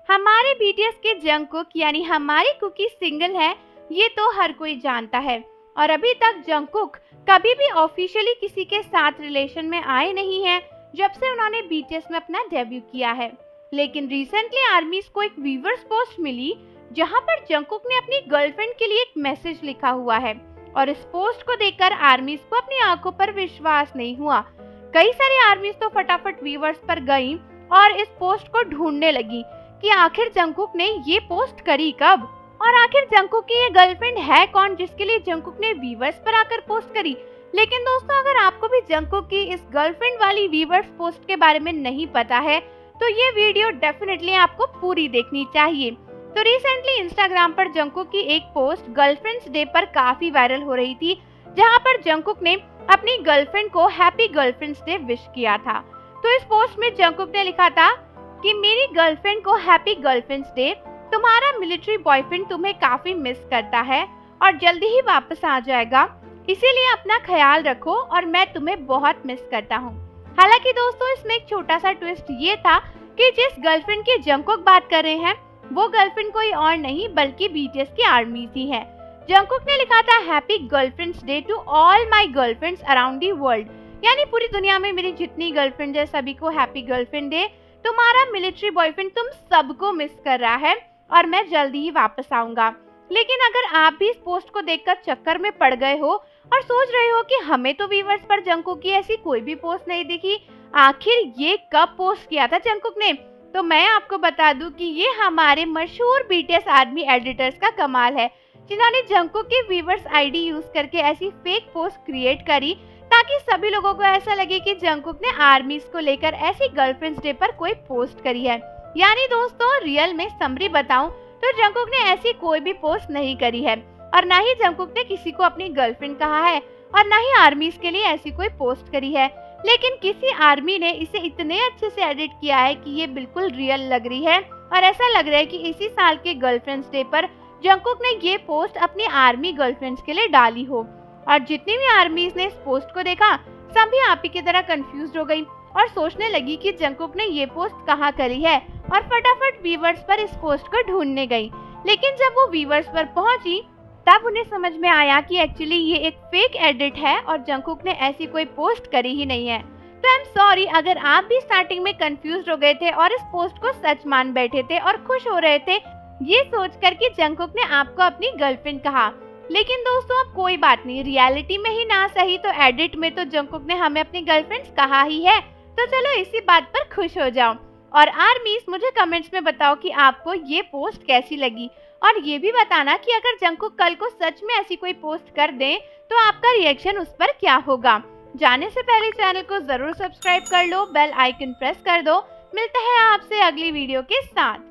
हमारे बीटीएस के जंगकुक यानी हमारी कुकी सिंगल है, ये तो हर कोई जानता है। और अभी तक जंगकुक कभी भी ऑफिशियली किसी के साथ रिलेशन में आए नहीं हैं, जब से उन्होंने बीटीएस में अपना डेब्यू किया है। लेकिन रिसेंटली आर्मीज को एक व्यूअर्स पोस्ट मिली जहां पर जंगकुक ने अपनी गर्लफ्रेंड के लिए एक मैसेज लिखा हुआ है। और इस पोस्ट को देखकर आर्मीज को अपनी आंखों पर विश्वास नहीं हुआ। कई सारी आर्मीज तो फटाफट व्यूअर्स पर गई और इस पोस्ट को ढूंढने लगी कि आखिर जंगकुक ने ये पोस्ट करी कब, और आखिर जंगकुक की ये गर्लफ्रेंड है कौन जिसके लिए जंगकुक ने व्यूअर्स पर आकर पोस्ट करी। लेकिन दोस्तों, अगर आपको भी जंगकुक की इस गर्लफ्रेंड वाली व्यूअर्स पोस्ट के बारे में नहीं पता है तो ये वीडियो डेफिनेटली आपको पूरी देखनी चाहिए। तो रिसेंटली इंस्टाग्राम पर जंगकुक की एक पोस्ट गर्लफ्रेंड्स डे पर काफी वायरल हो रही थी, जहां पर जंगकुक ने अपनी गर्लफ्रेंड को हैप्पी गर्लफ्रेंड्स डे विश किया था। तो इस पोस्ट में जंगकुक ने लिखा था कि मेरी गर्लफ्रेंड को हैप्पी गर्लफ्रेंड्स डे, तुम्हारा मिलिट्री बॉयफ्रेंड तुम्हें काफी मिस करता है और जल्दी ही वापस आ जाएगा, इसीलिए अपना ख्याल रखो और मैं तुम्हें बहुत मिस करता हूँ। हालांकि दोस्तों, इसमें एक छोटा सा ट्विस्ट ये था कि जिस गर्लफ्रेंड की जंगकुक बात कर रहे हैं वो गर्लफ्रेंड कोई और नहीं बल्कि बीटीएस की आर्मी ही है। जंगकुक ने लिखा था happy girlfriends day to all my girlfriends around the world, यानी पूरी दुनिया में मेरी जितनी गर्लफ्रेंड है सभी को हैप्पी गर्लफ्रेंड डे। तुम्हारा मिलिट्री बॉयफ्रेंड तुम सबको मिस कर रहा है और मैं जल्दी ही वापस आऊंगा। लेकिन अगर आप भी इस पोस्ट को देखकर चक्कर में पड़ गए हो और सोच रहे हो कि हमें तो व्यूअर्स पर जंगकुक की ऐसी कोई भी पोस्ट नहीं दिखी, आखिर ये कब पोस्ट किया था जंगकुक ने, तो मैं आपको बता दूं कि ये हमारे मशहूर बीटीएस आर्मी एडिटर्स का कमाल है, जिन्होंने जंगकुक की व्यूअर्स आईडी यूज करके ऐसी फेक पोस्ट क्रिएट करी ताकि सभी लोगों को ऐसा लगे कि जंगकुक ने आर्मीज को लेकर ऐसी गर्लफ्रेंड्स डे पर कोई पोस्ट करी है। यानी दोस्तों, रियल में समरी बताऊं तो जंगकुक ने ऐसी कोई भी पोस्ट नहीं करी है और ना ही जंगकुक ने किसी को अपनी गर्लफ्रेंड कहा है और ना ही आर्मीज के लिए ऐसी कोई पोस्ट करी है। लेकिन किसी आर्मी ने इसे इतने अच्छे से एडिट किया है कि ये बिल्कुल रियल लग रही है और ऐसा लग रहा है कि इसी साल के गर्लफ्रेंड्स डे पर जंगकुक ने ये पोस्ट अपनी आर्मी गर्लफ्रेंड्स के लिए डाली हो। और जितनी भी आर्मीज ने इस पोस्ट को देखा सभी आप ही की तरह कंफ्यूज हो गई और सोचने लगी कि जंगकुक ने ये पोस्ट कहाँ करी है और फटाफट व्यूअर्स पर इस पोस्ट को ढूंढने गई। लेकिन जब वो व्यूअर्स पर पहुंची तब उन्हें समझ में आया कि एक्चुअली ये एक फेक एडिट है और जंगकुक ने ऐसी कोई पोस्ट करी ही नहीं है। तो आई एम सॉरी अगर आप भी स्टार्टिंग में कंफ्यूज हो गए थे और इस पोस्ट को सच मान बैठे थे और खुश हो रहे थे ये सोचकर कि जंगकुक ने आपको अपनी गर्लफ्रेंड कहा। लेकिन दोस्तों, अब कोई बात नहीं, रियलिटी में ही ना सही तो एडिट में तो जंगकुक ने हमें अपनी गर्लफ्रेंड्स कहा ही है। तो चलो इसी बात पर खुश हो जाओ। और आर्मीज, मुझे कमेंट्स में बताओ कि आपको ये पोस्ट कैसी लगी और ये भी बताना कि अगर जंगकुक कल को सच में ऐसी कोई पोस्ट कर दें तो आपका रिएक्शन उस पर क्या होगा। जाने से पहले चैनल को जरूर सब्सक्राइब कर लो, बेल आइकन प्रेस कर दो। मिलते हैं आपसे अगली वीडियो के साथ।